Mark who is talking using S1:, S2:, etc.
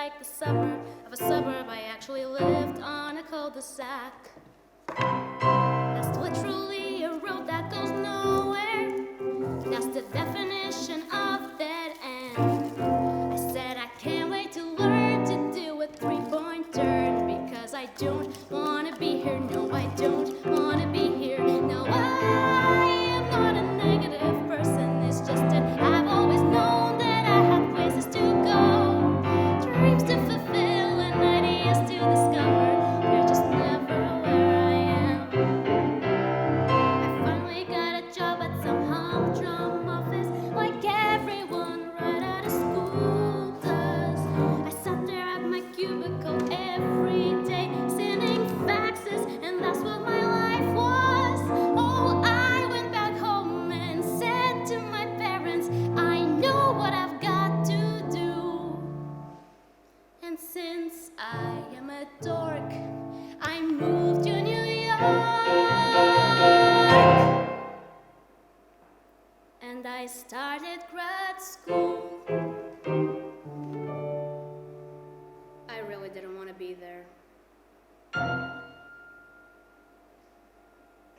S1: like the suburb of a suburb. I actually lived on a cul-de-sac. That's literally a road that goes nowhere. That's the definition of dead end. I said I can't wait to learn to do a three-point turn, because I don't want to be here. No, I don't want to be here. No, I am not a negative person. It's just that I've always known that I have places to go, dreams to fulfill and ideas to discover. They're just never where I am. I finally got a job at some humdrum office, like everyone right out of school does. I sat there at my cubicle every day, sending faxes, and that's what my life was. Oh, I went back home and said to my parents, I know what I've got to do. And since I am a dork, I moved to New York. And I started grad school.